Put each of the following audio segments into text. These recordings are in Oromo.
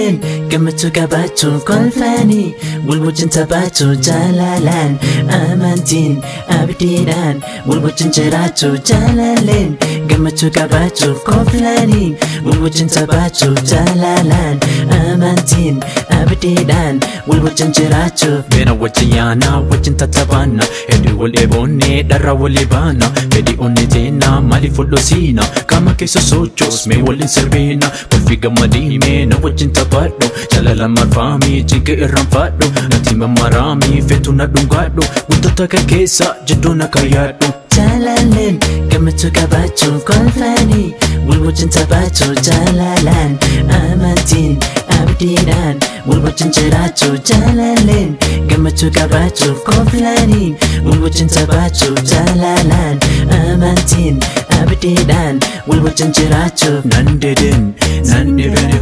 Jaalaalan gammachuu qabachuun kolfanii wal wajjin taphachuu jaalaalan amantiin abdiidhaan wal wajjin jiraachuu jaalaalan gammachuu qabachuuf kolfanii wal wajjin taphachuu jaalaalan amantiin abdiidhaan wal wajjin jiraachuu beena wajjin yaana wajjin tattabaana hedii wal eeboonnee dharraa wal eebaana fedhii onni teena maaliif wal dhosiina qaama keessa sochoos mee waliin sirbeena kolfii gammadii mee na wajjin taphadhu jaalala marfaamii jigga irraan fadhu natti mammaraamii feetu na dhungaadhu wantoota kan keessa jidduu na kayyaadhu Jaalaalan gammachuu qabachuun kolfanii wal wajjin taphachuu jaalaalan amantiin abdiidhaan wal wajjin jiraachuu jaalaalan gammachuu qabachuuf kolfanii wal wajjin taphachuu jaalaalan amantiin abdiidhaan wal wajjin jiraachuu nan dhibeen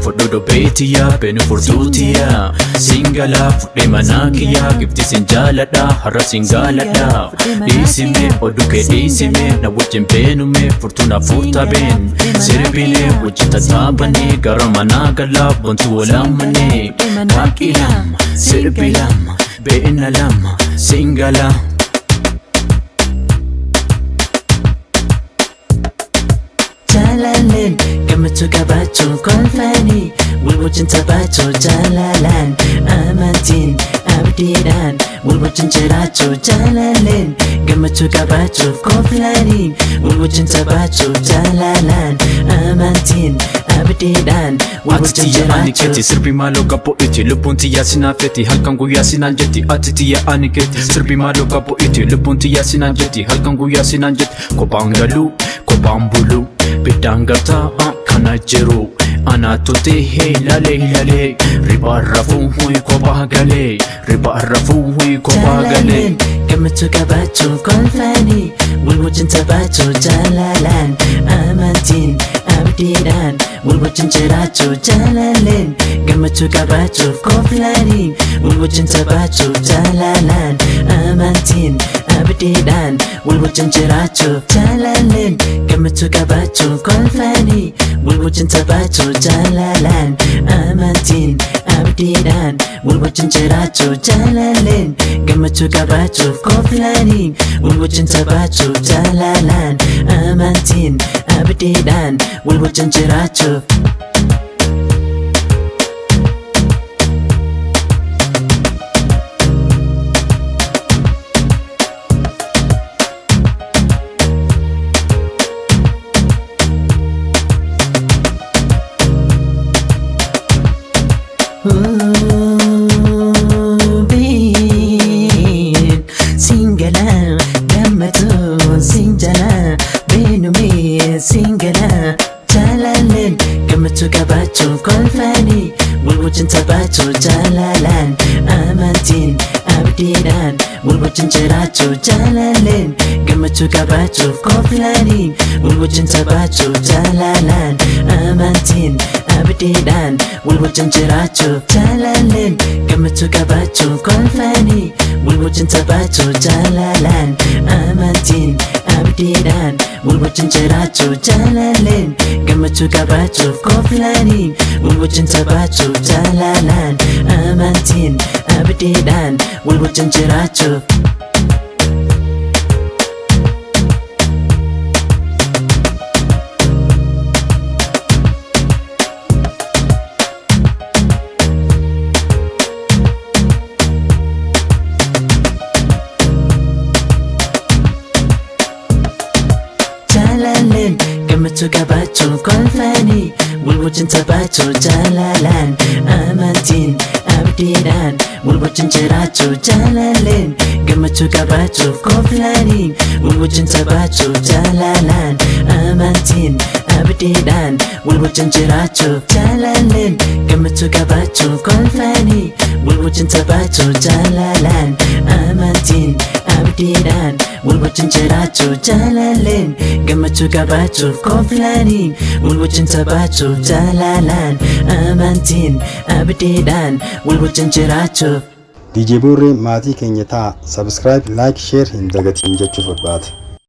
fudhu dubbeetiyyaa beenu furtuutiyyaa singalaa fudhee manaa kiyyaa gifti sin jaaladha har'a sin gaaladha dhiisime oduu kee dhiisime na wajjin beenume furtuuna fuutabeen sirbine wajjin tattaabane gara manaa galaa wantu walaamane kaaqii lama sirbi lama beena lama singalaa Jaalaalan gammachuu qabachuun kolfanii wal wajjin taphachuu jaalaalan amantiin abdiidhaan wal wajjin jiraachuu jaalaalan gammachuu qabachuuf kolfanii wal wajjin taphachuu jaalaalan amantiin abdiidhaan wal wajjin jiraachuu sirbi maaloo qabu iti lubbuun tiyyaa sinaa feti halkan guyyaa sinaan jetti ati tiyyaa ani keeti sirbi maaloo qabu iti lubbuun tiyyaa sinaan jetti halkan guyyaa sinaan jetti kophaan galuu kophaan buluu biddaan gartaa kana jiru anaatu ta'ee ilalee ribaa rafuu huyi kophaa galee ribaa rafuu huyi kophaa galee gammachuu qabachuun kolfanii wal wajjin taphachuu jaalaalan amantiin abdiidhaan wal wajjin jiraachuu jaalaalan gammachuu qabachuuf kolfanii wal wajjin taphachuu jaalaalan amantiin abdiidhaan wal wajjin jiraachuu jaalaalan gammachuu qabachuun kolfanii wal wajjin taphachuu jaalaalan amantiin abdiidhaan wal wajjin jiraachuu jaalaalan gammachuu qabachuuf kolfanii wal wajjin taphachuu jaalaalan amantiin abdiidhaan wal wajjin jiraachuu Singala, gammachuu sinjala, beenume singala, jaalaalan gammachuu qabachuun kolfanii wal wajjin taphachuu jaalaalan amantiin abdiidhaan wal wajjin jiraachuu jaalaalan gammachuu qabachuuf kolfanii wal wajjin taphachuu jaalaalan amantiin abdiidhaan wal wajjin jiraachuu jaalaalan gammachuu qabachuun kolfanii wal wajjin taphachuu jaalaalan amantiin abdiidhaan wal wajjin jiraachuu jaalaalan gammachuu qabachuuf kolfanii wal wajjin taphachuu jaalaalan amantiin abdiidhaan wal wajjin jiraachuu Jaalaalan gammachuu qabachuun kolfanii wal wajjin taphachuu jaalaalan amantiin abdiidhaan wal wajjin jiraachuu jaalaalan gammachuu qabachuuf kolfanii wal wajjin taphachuu jaalaalan amantiin abdiidhaan wal wajjin jiraachuu jaalaalan gammachuu qabachuun kolfanii wal wajjin taphachuu jaalaalan amantiin abdiidhaan wal wajjin jiraachuu jaalaalan gammachuu qabachuuf kolfanii wal wajjin taphachuu jaalaalan amantiin abdiidhaan wal wajjin jiraachuu Djbore maatii keenya ta'a subscribe like share hin dagatiin jechuuf barbaada.